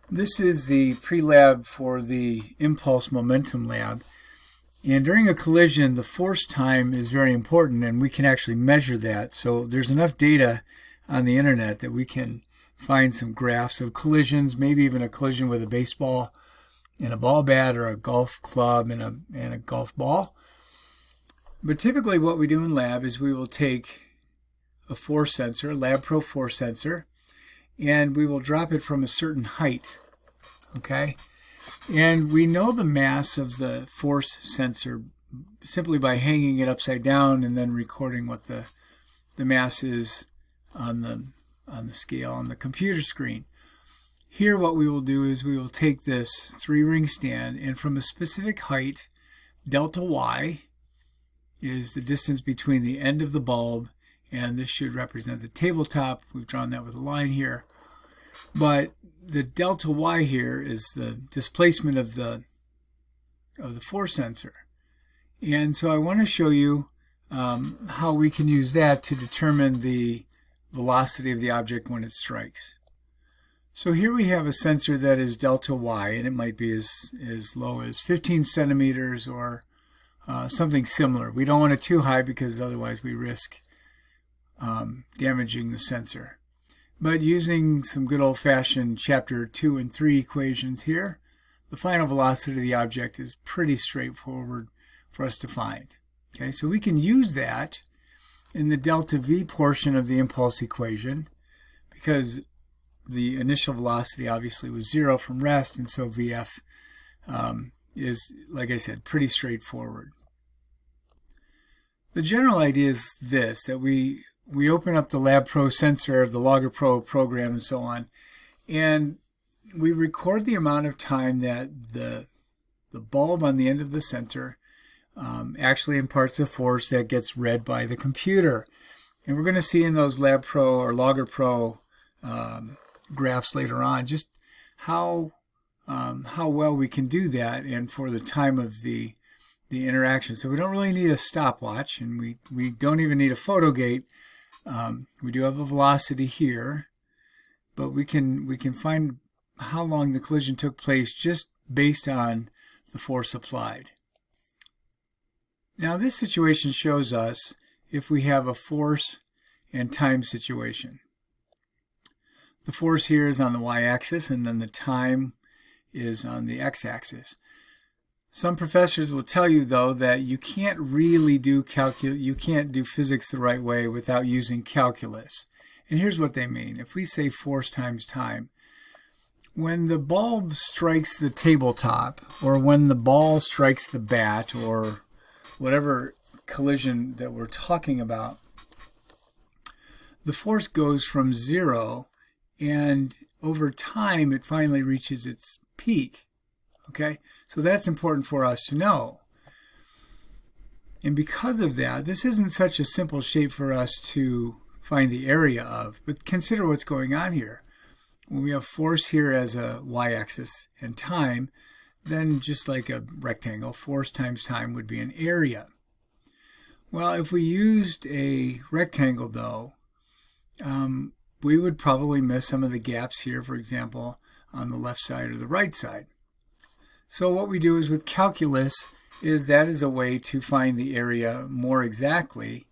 This is the pre-lab for the impulse momentum lab. And during a collision, the force time is very important, and we can actually measure that. So there's enough data on the internet that we can find some graphs of collisions, maybe even a collision with a baseball and a ball bat, or a golf club and a golf ball. But typically what we do in lab is we will take a force sensor, a LabPro force sensor, and we will drop it from a certain height, okay? And we know the mass of the force sensor simply by hanging it upside down and then recording what the mass is on the scale on the computer screen. Here what we will do is we will take this 3-ring stand, and from a specific height, delta y is the distance between the end of the bulb, and this should represent the tabletop. We've drawn that with a line here. But the delta y here is the displacement of the force sensor. And so I want to show you how we can use that to determine the velocity of the object when it strikes. So here we have a sensor that is delta y, and it might be as low as 15 centimeters or something similar. We don't want it too high because otherwise we risk damaging the sensor. But using some good old-fashioned chapter 2 and 3 equations here, the final velocity of the object is pretty straightforward for us to find. Okay, so we can use that in the delta v portion of the impulse equation, because the initial velocity obviously was 0 from rest, and so Vf is, like I said, pretty straightforward. The general idea is this, that we open up the LabPro sensor, the LoggerPro program, and so on, and we record the amount of time that the bulb on the end of the sensor actually imparts the force that gets read by the computer. And we're going to see in those LabPro or LoggerPro graphs later on just how well we can do that, and for the time of the interaction. So we don't really need a stopwatch, and we don't even need a photo gate. We do have a velocity here, but we can find how long the collision took place just based on the force applied. Now this situation shows us if we have a force and time situation. The force here is on the y-axis, and then the time is on the x-axis. Some professors will tell you, though, that you can't really do physics the right way without using calculus. And here's what they mean. If we say force times time, when the bulb strikes the tabletop, or when the ball strikes the bat, or whatever collision that we're talking about, the force goes from 0, and over time it finally reaches its peak. Okay, so that's important for us to know. And because of that, this isn't such a simple shape for us to find the area of, but consider what's going on here. When we have force here as a y-axis and time, then just like a rectangle, force times time would be an area. Well, if we used a rectangle, though, we would probably miss some of the gaps here, for example, on the left side or the right side. So what we do is with calculus that is a way to find the area more exactly,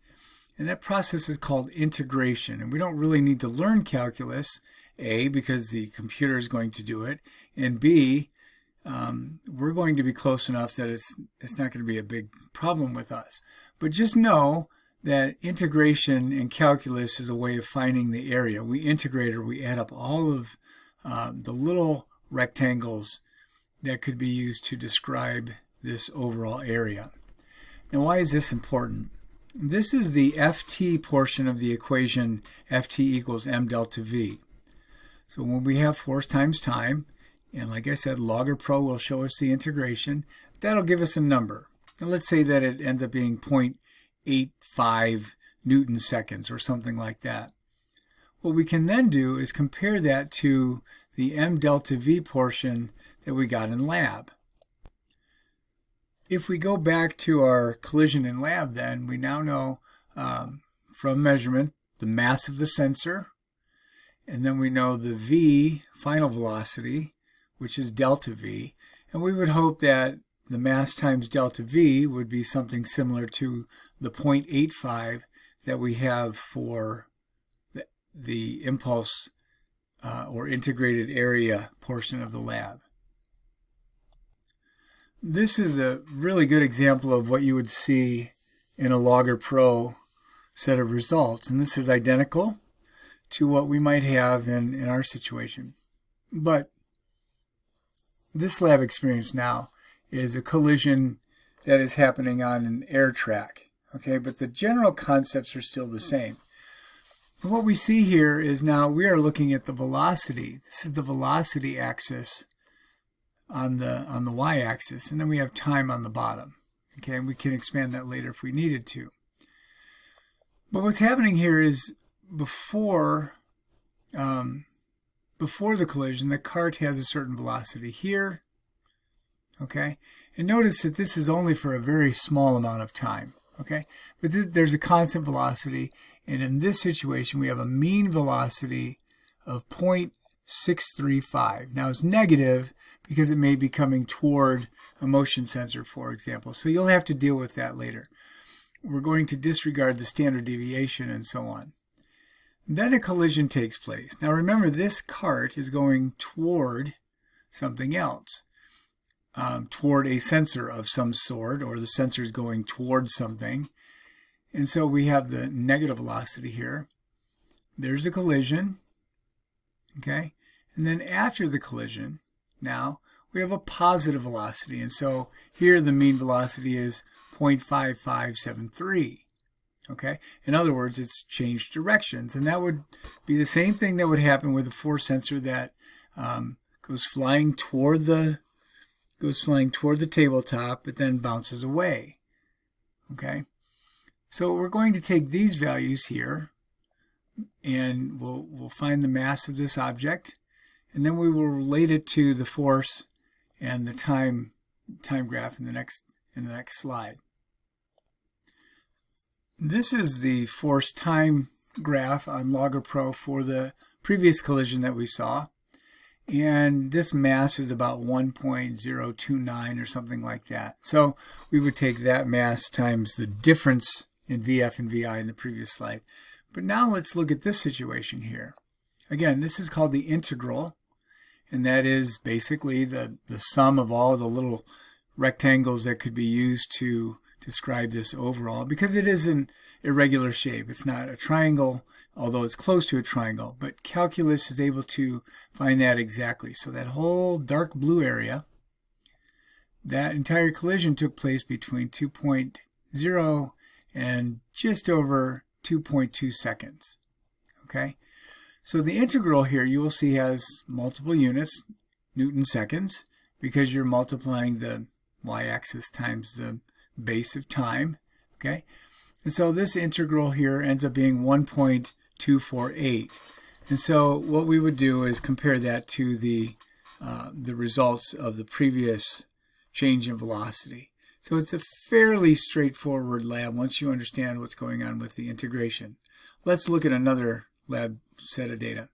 and that process is called integration. And we don't really need to learn calculus, A, because the computer is going to do it, and B, we're going to be close enough that it's not going to be a big problem with us. But just know that integration in calculus is a way of finding the area. We integrate, or we add up all of the little rectangles that could be used to describe this overall area. Now, why is this important? This is the Ft portion of the equation, Ft equals m delta v. So when we have force times time, and like I said, LoggerPro will show us the integration, that'll give us a number. And let's say that it ends up being 0.85 Newton seconds or something like that. What we can then do is compare that to the m delta v portion that we got in lab. If we go back to our collision in lab, then we now know from measurement the mass of the sensor, and then we know the v, final velocity, which is delta V. And we would hope that the mass times delta V would be something similar to the 0.85 that we have for the impulse or integrated area portion of the lab. This is a really good example of what you would see in a Logger Pro set of results. And this is identical to what we might have in our situation. But this lab experience now is a collision that is happening on an air track. Okay, but the general concepts are still the same. And what we see here is now we are looking at the velocity. This is the velocity axis on the y-axis, and then we have time on the bottom. Okay, and we can expand that later if we needed to. But what's happening here is before the collision, the cart has a certain velocity here. Okay, and notice that this is only for a very small amount of time. Okay, but there's a constant velocity, and in this situation we have a mean velocity of 0.635. Now it's negative because it may be coming toward a motion sensor, for example, so you'll have to deal with that later. We're going to disregard the standard deviation and so on. Then a collision takes place. Now remember, this cart is going toward something else. Toward a sensor of some sort, or the sensor is going towards something. And so we have the negative velocity here. There's a collision. Okay? And then after the collision, now we have a positive velocity. And so here the mean velocity is 0.5573. Okay? In other words, it's changed directions. And that would be the same thing that would happen with a force sensor that goes flying toward the tabletop, but then bounces away. Okay, so we're going to take these values here, and we'll find the mass of this object, and then we will relate it to the force and the time graph in the next slide. This is the force time graph on Logger Pro for the previous collision that we saw. And this mass is about 1.029 or something like that. So we would take that mass times the difference in VF and VI in the previous slide. But now let's look at this situation here. Again, this is called the integral, and that is basically the sum of all the little rectangles that could be used to describe this overall, because it is an irregular shape. It's not a triangle, although it's close to a triangle, but calculus is able to find that exactly. So that whole dark blue area, that entire collision took place between 2.0 and just over 2.2 seconds. Okay, so the integral here you will see has multiple units, Newton seconds, because you're multiplying the y-axis times the base of time. Okay, and so this integral here ends up being 1.248. And so what we would do is compare that to the results of the previous change in velocity. So it's a fairly straightforward lab once you understand what's going on with the integration. Let's look at another lab set of data.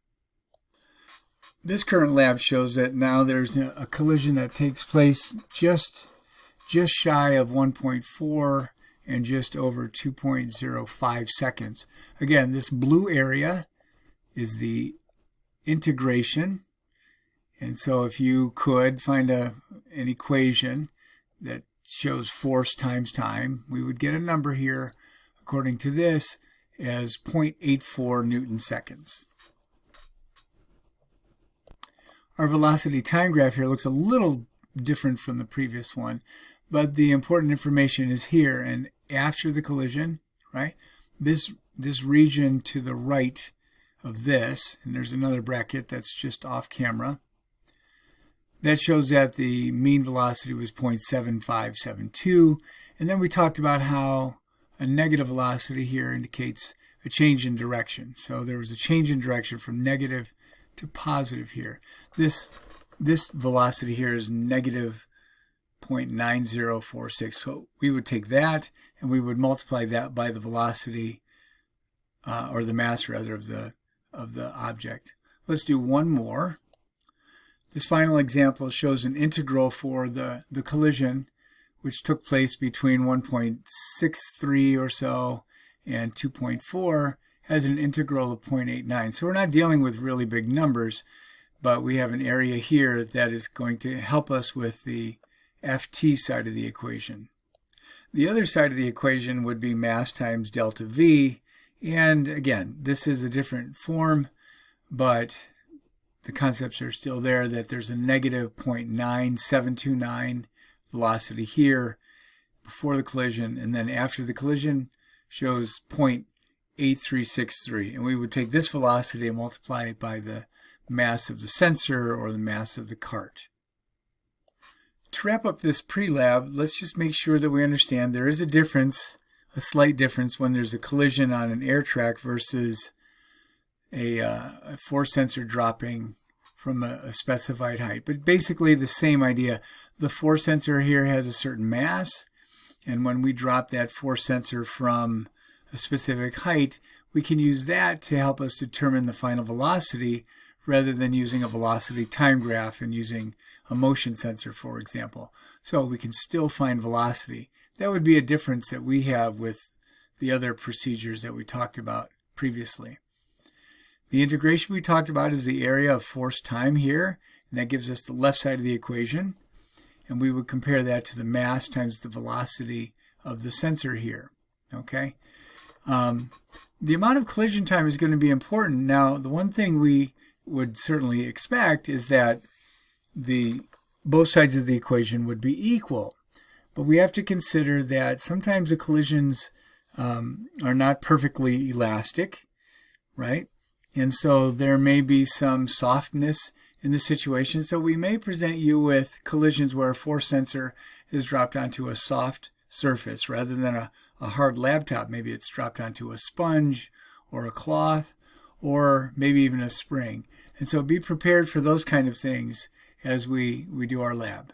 This current lab shows that now there's a collision that takes place just shy of 1.4 and just over 2.05 seconds. Again, this blue area is the integration. And so if you could find an equation that shows force times time, we would get a number here, according to this, as 0.84 Newton seconds. Our velocity time graph here looks a little different from the previous one, but the important information is here. And after the collision, right, this region to the right of this, and there's another bracket that's just off camera, that shows that the mean velocity was 0.7572. And then we talked about how a negative velocity here indicates a change in direction. So there was a change in direction from negative to positive here. This velocity here is negative 0.9046. So we would take that and we would multiply that by the velocity or the mass rather of the object. Let's do one more. This final example shows an integral for the collision, which took place between 1.63 or so and 2.4, has an integral of 0.89. So we're not dealing with really big numbers, but we have an area here that is going to help us with the Ft side of the equation. The other side of the equation would be mass times delta V, and again, this is a different form, but the concepts are still there, that there's a negative 0.9729 velocity here before the collision, and then after the collision shows 0.8363. And we would take this velocity and multiply it by the mass of the sensor or the mass of the cart. To wrap up this pre-lab, let's just make sure that we understand there is a difference, a slight difference, when there's a collision on an air track versus a force sensor dropping from a specified height. But basically the same idea. The force sensor here has a certain mass, and when we drop that force sensor from a specific height, we can use that to help us determine the final velocity rather than using a velocity time graph and using a motion sensor, for example. So we can still find velocity. That would be a difference that we have with the other procedures that we talked about previously. The integration we talked about is the area of force time here, and that gives us the left side of the equation. And we would compare that to the mass times the velocity of the sensor here. Okay. The amount of collision time is going to be important. Now, the one thing we would certainly expect is that both sides of the equation would be equal. But we have to consider that sometimes the collisions are not perfectly elastic, right? And so there may be some softness in the situation. So we may present you with collisions where a force sensor is dropped onto a soft surface rather than a hard laptop. Maybe it's dropped onto a sponge or a cloth or maybe even a spring. And so be prepared for those kind of things as we do our lab.